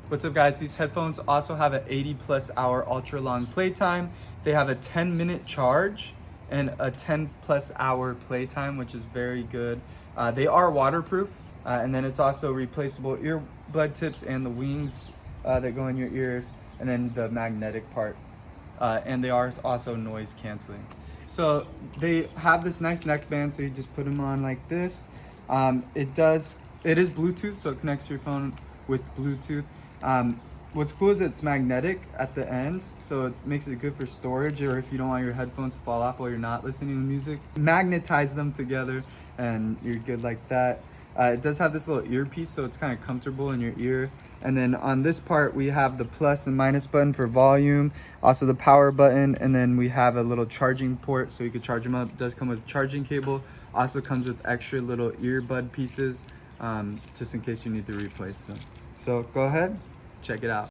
What's up guys, these headphones also have an 80+ hour ultra long playtime. They have a 10-minute charge and a 10+ hour playtime, which is very good. They are waterproof, and then it's also replaceable earbud tips and the wings that go in your ears, and then the magnetic part. And they are also noise canceling. So they have this nice neckband, so you just put them on like this. It is Bluetooth, so it connects to your phone with Bluetooth. What's cool is it's magnetic at the ends, so it makes it good for storage, or if you don't want your headphones to fall off while you're not listening to music. Magnetize them together and you're good like that. It does have this little earpiece, so it's kind of comfortable in your ear. And then on this part, we have the plus and minus button for volume, also the power button, and then we have a little charging port, so you could charge them up. It does come with a charging cable. Also comes with extra little earbud pieces, just in case you need to replace them. So go ahead, check it out.